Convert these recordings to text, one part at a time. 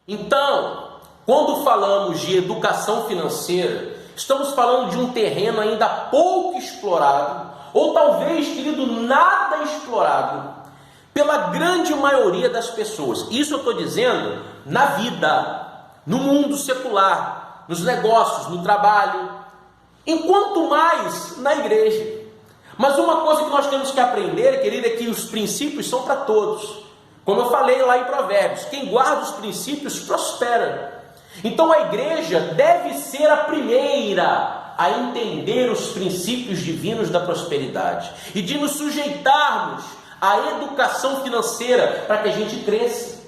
Então, quando falamos de educação financeira, estamos falando de um terreno ainda pouco explorado, ou talvez, querido, nada explorado pela grande maioria das pessoas. Isso eu estou dizendo na vida, no mundo secular, nos negócios, no trabalho, enquanto mais na igreja. Mas uma coisa que nós temos que aprender, querido, é que os princípios são para todos. Como eu falei lá em Provérbios, quem guarda os princípios prospera. Então a igreja deve ser a primeira a entender os princípios divinos da prosperidade e de nos sujeitarmos à educação financeira para que a gente cresça.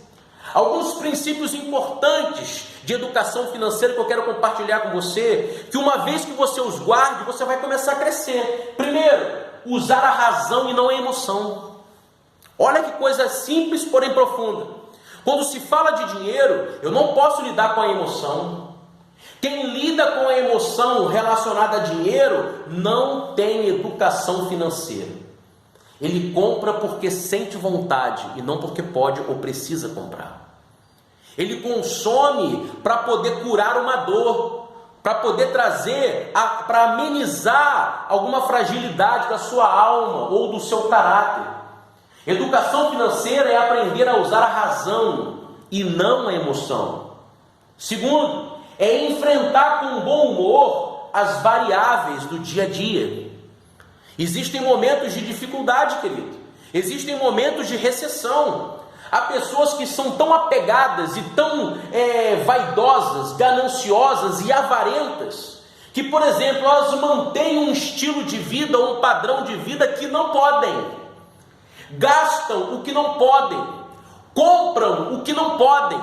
Alguns princípios importantes de educação financeira que eu quero compartilhar com você, que uma vez que você os guarde, você vai começar a crescer. Primeiro, usar a razão e não a emoção. Olha que coisa simples, porém profunda. Quando se fala de dinheiro, eu não posso lidar com a emoção. Quem lida com a emoção relacionada a dinheiro não tem educação financeira. Ele compra porque sente vontade e não porque pode ou precisa comprar. Ele consome para poder curar uma dor, para poder trazer, para amenizar alguma fragilidade da sua alma ou do seu caráter. Educação financeira é aprender a usar a razão e não a emoção. Segundo, é enfrentar com bom humor as variáveis do dia a dia. Existem momentos de dificuldade, querido. Existem momentos de recessão. Há pessoas que são tão apegadas e tão vaidosas, gananciosas e avarentas, que, por exemplo, elas mantêm um estilo de vida, um padrão de vida que não podem. Gastam o que não podem, compram o que não podem.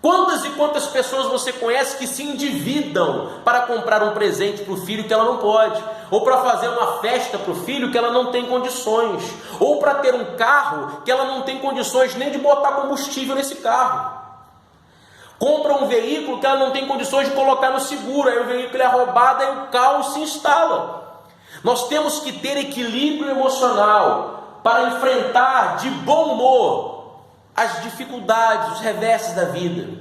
Quantas e quantas pessoas você conhece que se endividam para comprar um presente para o filho que ela não pode, ou para fazer uma festa para o filho que ela não tem condições, ou para ter um carro que ela não tem condições nem de botar combustível nesse carro. Compra um veículo que ela não tem condições de colocar no seguro, aí o veículo é roubado e o caos se instala. Nós temos que ter equilíbrio emocional para enfrentar de bom humor as dificuldades, os reverses da vida.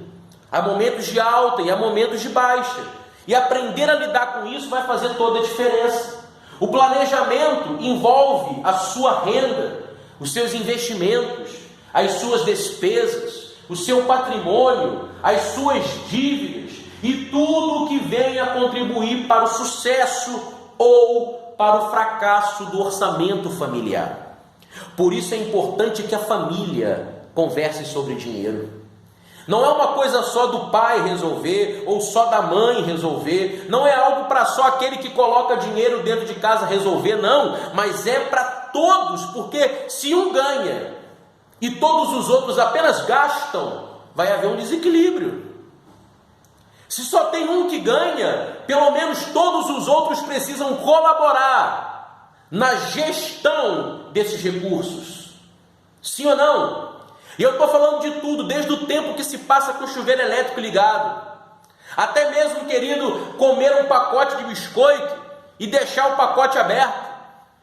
Há momentos de alta e há momentos de baixa. E aprender a lidar com isso vai fazer toda a diferença. O planejamento envolve a sua renda, os seus investimentos, as suas despesas, o seu patrimônio, as suas dívidas e tudo o que venha contribuir para o sucesso ou para o fracasso do orçamento familiar. Por isso é importante que a família converse sobre dinheiro. Não é uma coisa só do pai resolver ou só da mãe resolver. Não é algo para só aquele que coloca dinheiro dentro de casa resolver, não. Mas é para todos, porque se um ganha e todos os outros apenas gastam, vai haver um desequilíbrio. Se só tem um que ganha, pelo menos todos os outros precisam colaborar na gestão desses recursos. Sim ou não? E eu estou falando de tudo, desde o tempo que se passa com o chuveiro elétrico ligado, até mesmo, querido, comer um pacote de biscoito e deixar o pacote aberto,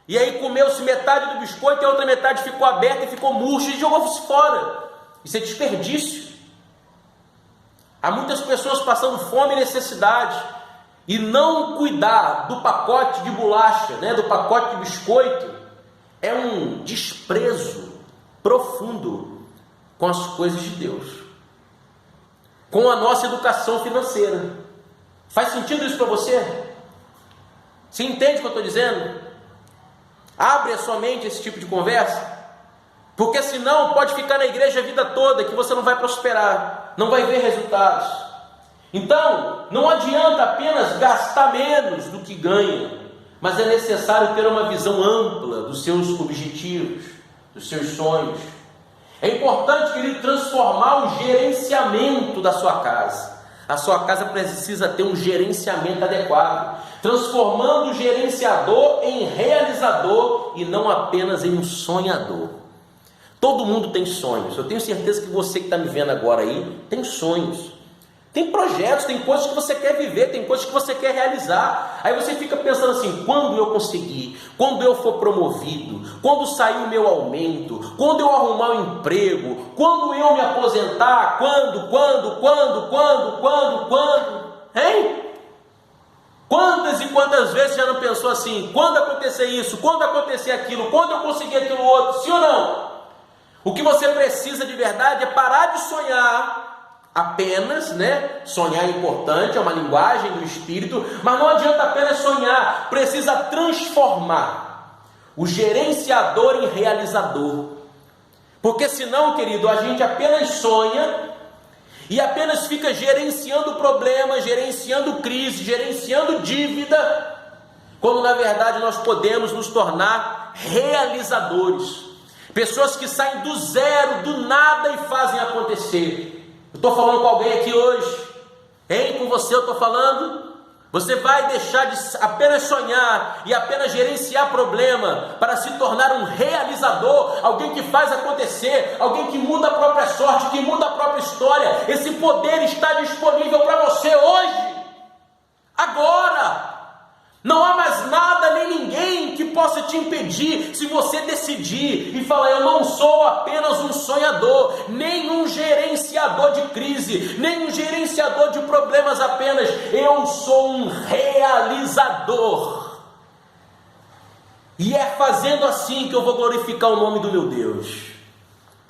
e aí comeu-se metade do biscoito e a outra metade ficou aberta e ficou murcha e jogou-se fora. Isso é desperdício. Há muitas pessoas passando fome e necessidade, e não cuidar do pacote de bolacha, do pacote de biscoito, é um desprezo profundo com as coisas de Deus, com a nossa educação financeira. Faz sentido isso para você? Você entende o que eu estou dizendo? Abre a sua mente esse tipo de conversa, porque senão pode ficar na igreja a vida toda que você não vai prosperar, não vai ver resultados. Então, não adianta apenas gastar menos do que ganha, mas é necessário ter uma visão ampla dos seus objetivos, dos seus sonhos. É importante, querido, transformar o gerenciamento da sua casa. A sua casa precisa ter um gerenciamento adequado, transformando o gerenciador em realizador e não apenas em um sonhador. Todo mundo tem sonhos. Eu tenho certeza que você que está me vendo agora aí tem sonhos. Tem projetos, tem coisas que você quer viver, tem coisas que você quer realizar. Aí você fica pensando assim: quando eu conseguir, quando eu for promovido, quando sair o meu aumento, quando eu arrumar um emprego, quando eu me aposentar, quando? Hein? Quantas e quantas vezes já não pensou assim: quando acontecer isso, quando acontecer aquilo, quando eu conseguir aquilo outro, sim ou não? O que você precisa de verdade é parar de sonhar apenas, né? Sonhar é importante, é uma linguagem do Espírito, mas não adianta apenas sonhar, precisa transformar o gerenciador em realizador. Porque senão, querido, a gente apenas sonha e apenas fica gerenciando problemas, gerenciando crise, gerenciando dívida, quando na verdade nós podemos nos tornar realizadores. Pessoas que saem do zero, do nada e fazem acontecer. Eu estou falando com alguém aqui hoje, hein? Com você eu estou falando. Você vai deixar de apenas sonhar e apenas gerenciar problema para se tornar um realizador, alguém que faz acontecer, alguém que muda a própria sorte, que muda a própria história. Esse poder está disponível para você hoje, agora. Não há mais nada nem ninguém que possa te impedir, se você decidir e falar: eu não sou apenas um sonhador, nem um gerenciador de crise, nem um gerenciador de problemas apenas, eu sou um realizador. E é fazendo assim que eu vou glorificar o nome do meu Deus.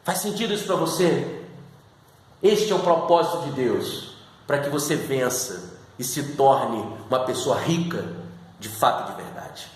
Faz sentido isso para você? Este é o propósito de Deus, para que você vença e se torne uma pessoa rica de fato e de verdade.